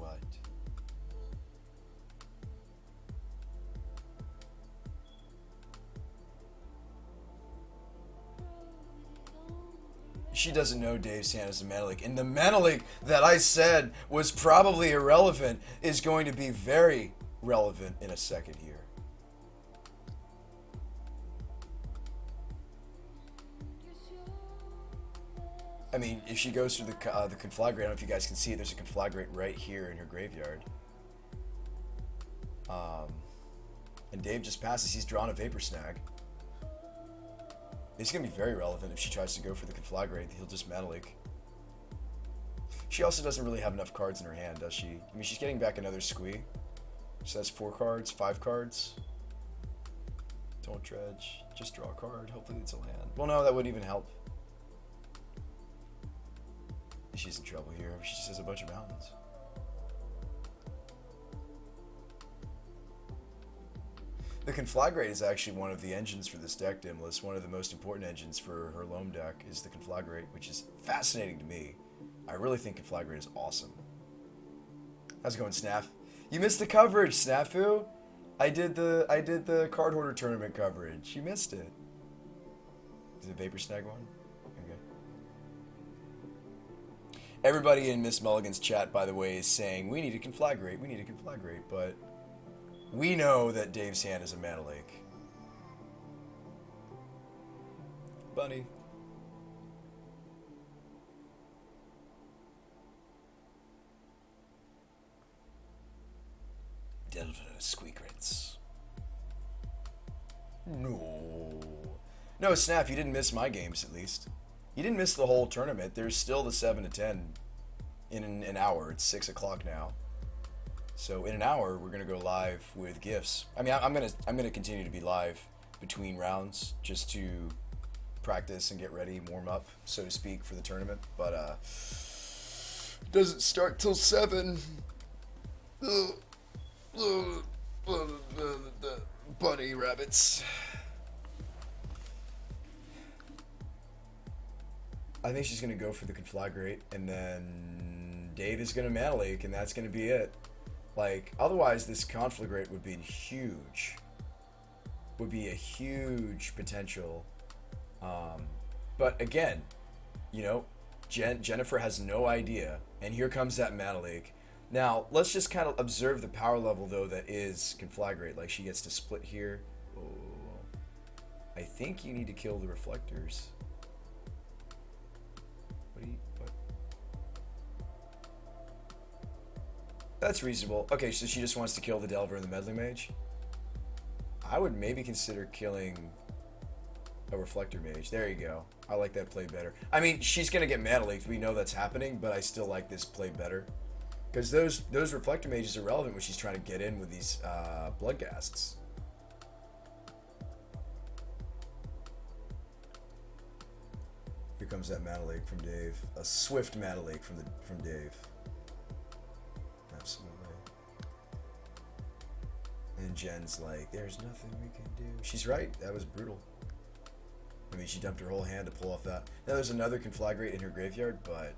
what? She doesn't know Dave's hand is a mana leak. And the mana leak that I said was probably irrelevant is going to be very relevant in a second here. I mean, if she goes through the conflagrate, I don't know if you guys can see it, there's a conflagrate right here in her graveyard. And Dave just passes, he's drawn a Vapor Snag. It's going to be very relevant if she tries to go for the conflagrate, he'll just mana leak. She also doesn't really have enough cards in her hand, does she? I mean, she's getting back another squee. So that's 4 cards, 5 cards. Don't dredge, just draw a card, hopefully it's a land. Well, no, that wouldn't even help. She's in trouble here. She just has a bunch of mountains. The conflagrate is actually one of the engines for this deck, Dimless. One of the most important engines for her loam deck is the conflagrate, which is fascinating to me. I really think conflagrate is awesome. How's it going, Snaff? You missed the coverage, Snafu. I did the card hoarder tournament coverage. You missed it. Is it Vapor Snag one? Everybody in Miss Mulligan's chat, by the way, is saying, we need a conflagrate, we need a conflagrate, but we know that Dave's hand is a mana lake. Bunny. Delver Squeakrits. No. No, Snap, you didn't miss my games, at least. You didn't miss the whole tournament. There's still the 7 to 10 in an hour. It's 6 o'clock now. So in an hour, we're gonna go live with gifts. I mean, I'm gonna continue to be live between rounds just to practice and get ready, warm up, so to speak, for the tournament. But it doesn't start till 7. Bunny rabbits. I think she's going to go for the conflagrate, and then Dave is going to mana leak, and that's going to be it. Like, otherwise this conflagrate would be huge. Would be a huge potential. But again, you know, Jennifer has no idea, and here comes that mana leak. Now, let's just kind of observe the power level, though, that is conflagrate. Like, she gets to split here. Oh. I think you need to kill the reflectors. What? That's reasonable. Okay, so she just wants to kill the Delver and the Meddling Mage. I would maybe consider killing a Reflector Mage. There you go. I like that play better. I mean, she's going to get mana leaked. We know that's happening, but I still like this play better. Because those Reflector Mages are relevant when she's trying to get in with these Bloodghasts. Here comes that mana leak from Dave. A swift mana leak from Dave. Absolutely. And Jen's like, there's nothing we can do. She's right. That was brutal. I mean, she dumped her whole hand to pull off that. Now there's another conflagrate in her graveyard, but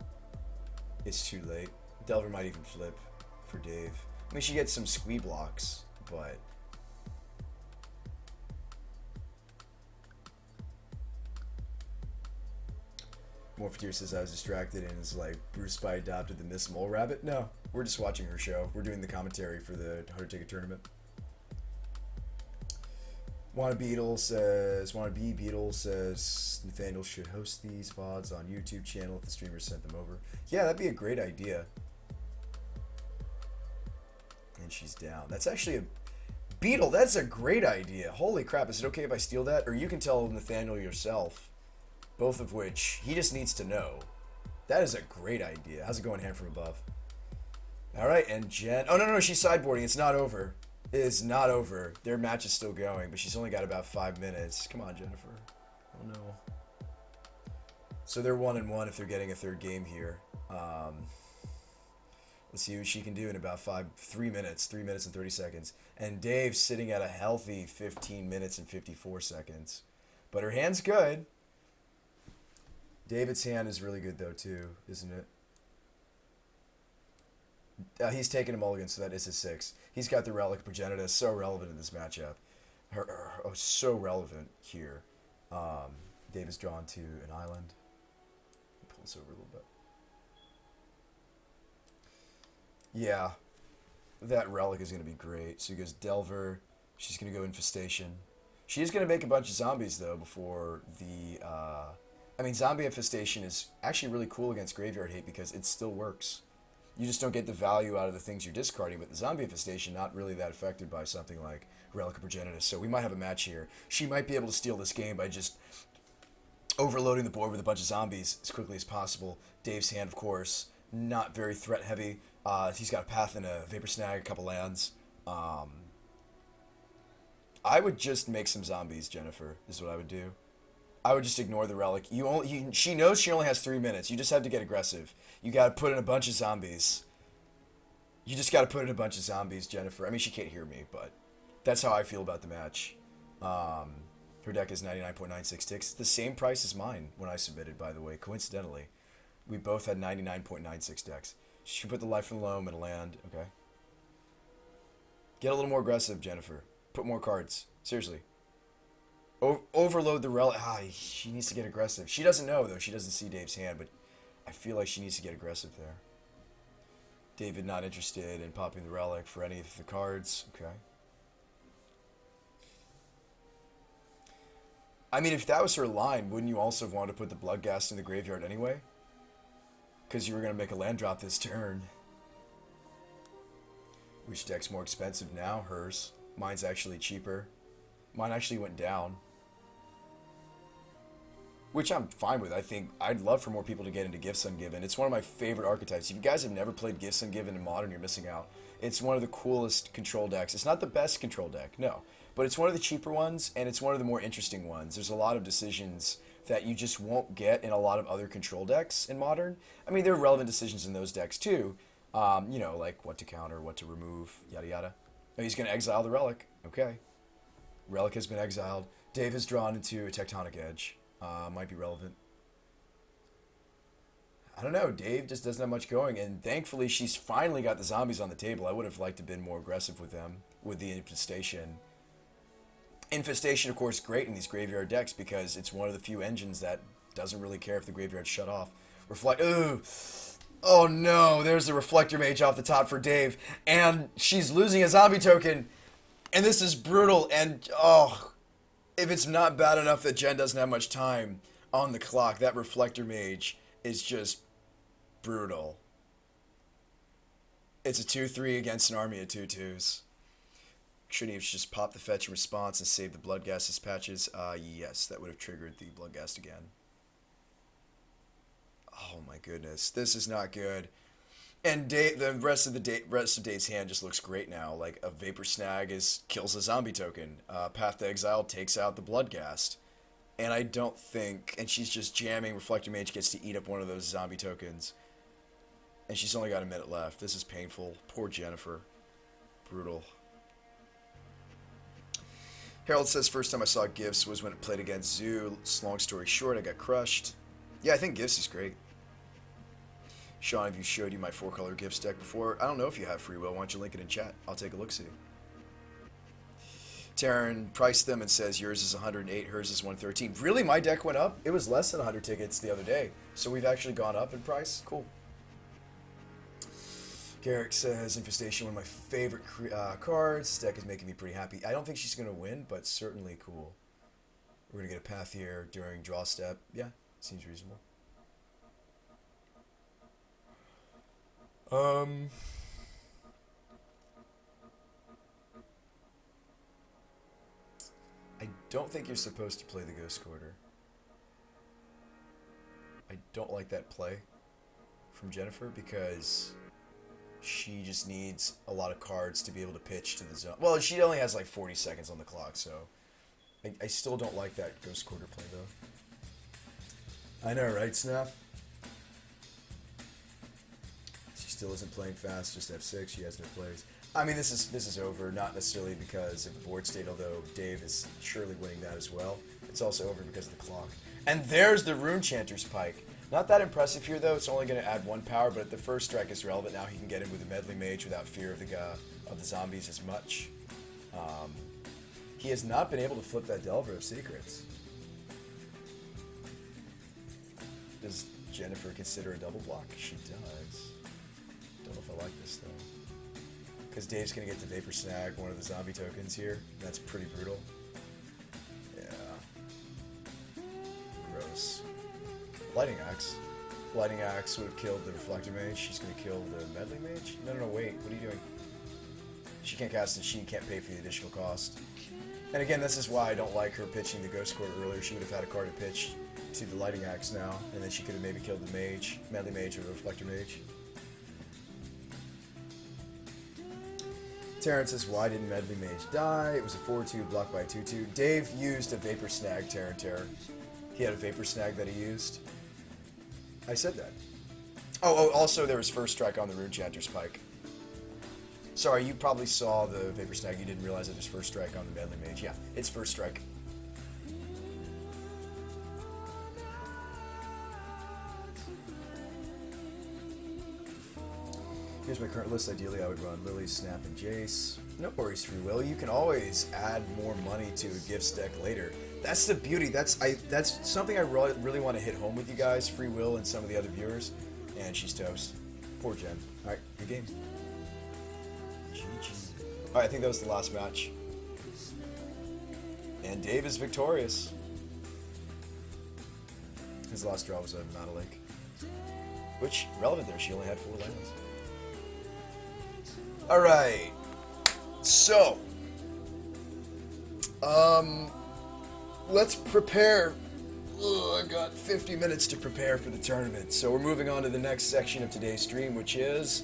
it's too late. Delver might even flip for Dave. I mean, she gets some squee blocks, but Morpheteer says I was distracted and is like, Bruce Spy adopted the Miss Mole Rabbit. No, we're just watching her show. We're doing the commentary for the Hunter Ticket tournament. Wanna Beetle says Nathaniel should host these VODs on YouTube channel if the streamers sent them over. Yeah, that'd be a great idea. And she's down. That's actually a Beetle. That's a great idea. Holy crap! Is it okay if I steal that? Or you can tell Nathaniel yourself. Both of which he just needs to know. That is a great idea. How's it going, hand from above? All right, and Jen. Oh no, she's sideboarding. It's not over. It is not over. Their match is still going, but she's only got about 5 minutes. Come on, Jennifer. Oh no. So they're 1-1 if they're getting a third game here. Let's see what she can do in about 3 minutes. 3 minutes and 30 seconds. And Dave's sitting at a healthy 15 minutes and 54 seconds. But her hand's good. David's hand is really good though too, isn't it? He's taking a mulligan, so that is his 6. He's got the Relic Progenitor, so relevant in this matchup. So relevant here. Dave is drawn to an island. Pull this over a little bit. Yeah, that Relic is going to be great. So he goes Delver. She's going to go Infestation. She is going to make a bunch of zombies, though, before the... I mean, Zombie Infestation is actually really cool against Graveyard Hate because it still works. You just don't get the value out of the things you're discarding, but the Zombie Infestation not really that affected by something like Relic of Progenitus. So we might have a match here. She might be able to steal this game by just overloading the board with a bunch of zombies as quickly as possible. Dave's hand, of course, not very threat heavy. He's got a Path and a Vapor Snag, a couple lands. I would just make some zombies, Jennifer, is what I would do. I would just ignore the Relic. She knows she only has 3 minutes. You just have to get aggressive. You got to put in a bunch of zombies. You just got to put in a bunch of zombies, Jennifer. I mean, she can't hear me, but that's how I feel about the match. Her deck is 99.96 ticks. The same price as mine when I submitted, by the way, coincidentally. We both had 99.96 decks. She can put the Life from the Loam in a land. Okay. Get a little more aggressive, Jennifer. Put more cards. Seriously. Overload the Relic. She needs to get aggressive. She doesn't know, though. She doesn't see Dave's hand, but I feel like she needs to get aggressive there. David not interested in popping the Relic for any of the cards. Okay. I mean, if that was her line, wouldn't you also have wanted to put the Bloodghast in the graveyard anyway? Because you were going to make a land drop this turn. Which deck's more expensive now? Hers. Mine's actually cheaper. Mine actually went down. Which I'm fine with. I think I'd love for more people to get into Gifts Ungiven. It's one of my favorite archetypes. If you guys have never played Gifts Ungiven in Modern, you're missing out. It's one of the coolest control decks. It's not the best control deck, no. But it's one of the cheaper ones, and it's one of the more interesting ones. There's a lot of decisions that you just won't get in a lot of other control decks in Modern. I mean, there are relevant decisions in those decks, too. You know, like what to counter, what to remove, yada yada. Oh, he's going to exile the Relic. Okay. Relic has been exiled. Dave has drawn into a Tectonic Edge. Might be relevant. I don't know. Dave just doesn't have much going, and thankfully she's finally got the zombies on the table. I would have liked to have been more aggressive with them, with the Infestation. Infestation, of course, great in these graveyard decks because it's one of the few engines that doesn't really care if the graveyard's shut off. Reflect. Ooh. Oh no, there's the Reflector Mage off the top for Dave, and she's losing a zombie token, and this is brutal, and oh, if it's not bad enough that Jen doesn't have much time on the clock, that Reflector Mage is just brutal. It's a 2-3 against an army of 2-2s. Shouldn't he have just popped the fetch in response and saved the Bloodghast dispatches? Yes, that would have triggered the Bloodghast again. Oh my goodness, this is not good. And the rest of Dave's hand just looks great now. Like a Vapor Snag kills a zombie token. Path to Exile takes out the Bloodghast. And I don't think, and she's just jamming. Reflector Mage gets to eat up one of those zombie tokens. And she's only got a minute left. This is painful. Poor Jennifer. Brutal. Harold says, first time I saw Gifts was when it played against Zoo. Long story short, I got crushed. Yeah, I think Gifts is great. Sean, have you showed you my 4-color Gifts deck before? I don't know if you have free will. Why don't you link it in chat? I'll take a look-see. Taryn priced them and says yours is 108, hers is 113. Really? My deck went up? It was less than 100 tickets the other day. So we've actually gone up in price? Cool. Garrick says, Infestation, one of my favorite cards. This deck is making me pretty happy. I don't think she's going to win, but certainly cool. We're going to get a Path here during draw step. Yeah, seems reasonable. I don't think you're supposed to play the Ghost Quarter. I don't like that play from Jennifer because she just needs a lot of cards to be able to pitch to the zone. Well, she only has like 40 seconds on the clock, so I still don't like that Ghost Quarter play though. I know, right, Snap? Still isn't playing fast, just F6, she has no plays. I mean, this is over, not necessarily because of the board state, although Dave is surely winning that as well. It's also over because of the clock. And there's the Rune Chanter's Pike. Not that impressive here, though. It's only going to add 1 power, but the first strike is relevant. Now he can get in with a Meddling Mage without fear of the zombies as much. He has not been able to flip that Delver of Secrets. Does Jennifer consider a double block? She does. Don't know if I like this, though. Because Dave's going to get to Vapor Snag one of the zombie tokens here. That's pretty brutal. Yeah. Gross. Lightning Axe. Lightning Axe would have killed the Reflector Mage. She's going to kill the Meddling Mage? No, wait. What are you doing? She can't cast it. She can't pay for the additional cost. And again, this is why I don't like her pitching the Ghost Court earlier. She would have had a card to pitch to the Lightning Axe now, and then she could have maybe killed the Mage, Meddling Mage, or the Reflector Mage. Terrence says, why didn't Meddling Mage die? It was a 4-2 blocked by a 2-2. Dave used a Vapor Snag Terran Terror. He had a Vapor Snag that he used. I said that. Oh, also there was First Strike on the Rune Chanter's Pike. Sorry, you probably saw the Vapor Snag. You didn't realize that there's First Strike on the Meddling Mage. Yeah, it's First Strike. Here's my current list. Ideally, I would run Lily, Snap, and Jace. No worries, Free Will. You can always add more money to a gifts deck later. That's the beauty. That's something I really want to hit home with you guys, Free Will, and some of the other viewers. And she's toast. Poor Jen. All right, good game. GG. All right, I think that was the last match. And Dave is victorious. His last draw was a Mana Lake. Which, relevant there, she only had 4 lands. Alright. So. Let's prepare. I got 50 minutes to prepare for the tournament. So we're moving on to the next section of today's stream, which is...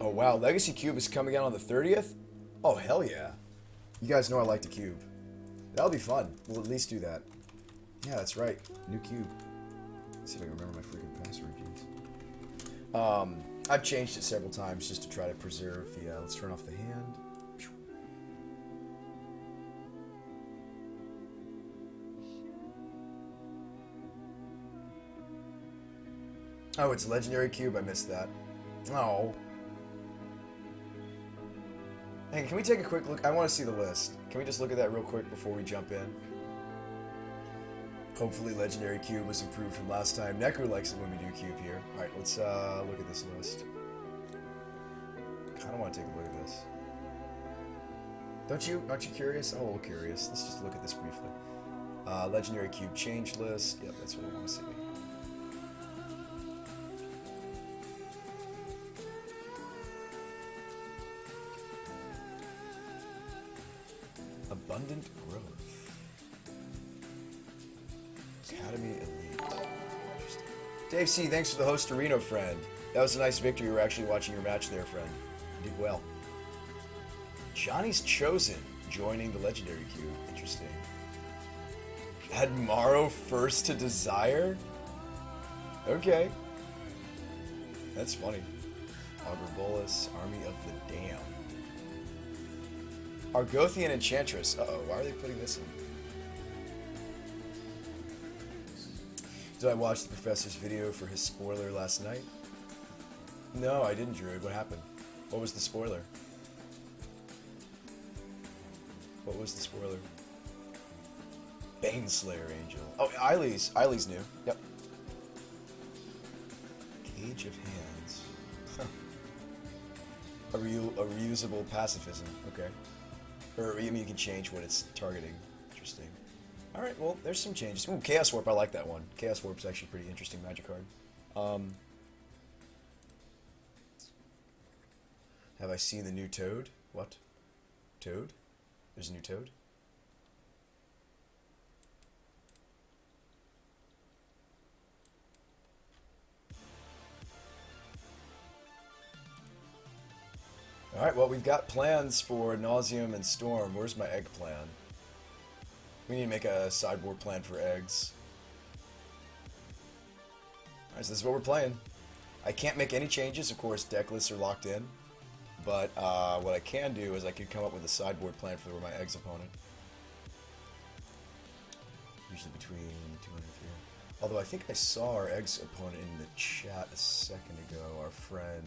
Oh wow, Legacy Cube is coming out on the 30th? Oh hell yeah. You guys know I like the cube. That'll be fun. We'll at least do that. Yeah, that's right. New cube. Let's see if I can remember my freaking password, jeez. I've changed it several times just to try to preserve the... let's turn off the hand. Oh, it's Legendary Cube. I missed that. Oh. Hey, can we take a quick look? I want to see the list. Can we just look at that real quick before we jump in? Hopefully Legendary Cube was improved from last time. Neku likes it when we do Cube here. Alright, let's look at this list. Kinda want to take a look at this. Aren't you curious? I'm a little curious. Let's just look at this briefly. Legendary Cube change list. Yep, that's what I want to see. Abundant Growth. Academy Elite. Interesting. Dave C, thanks for the host Torino, friend. That was a nice victory. We're actually watching your match there, friend. You did well. Johnny's Chosen joining the Legendary Cube. Interesting. Had Morrow first to Desire? Okay. That's funny. Augur Army of the Damned. Argothian Enchantress. Uh-oh, why are they putting this in? Did I watch the professor's video for his spoiler last night? No, I didn't, Druid. What happened? What was the spoiler? What was the spoiler? Baneslayer Angel. Oh, Eileen's new. Yep. Cage of Hands. Huh. A reusable pacifism. Okay. Or, I mean, you can change what it's targeting. Interesting. Alright, well, there's some changes. Ooh, Chaos Warp, I like that one. Chaos Warp's actually a pretty interesting magic card. Have I seen the new Toad? What? Toad? There's a new Toad? Alright, well, we've got plans for Nauseam and Storm. Where's my egg plan? We need to make a sideboard plan for eggs. Alright, so this is what we're playing. I can't make any changes. Of course, deck lists are locked in. But what I can do is I can come up with a sideboard plan for my eggs opponent. Usually between 2 and 3. Although I think I saw our eggs opponent in the chat a second ago, our friend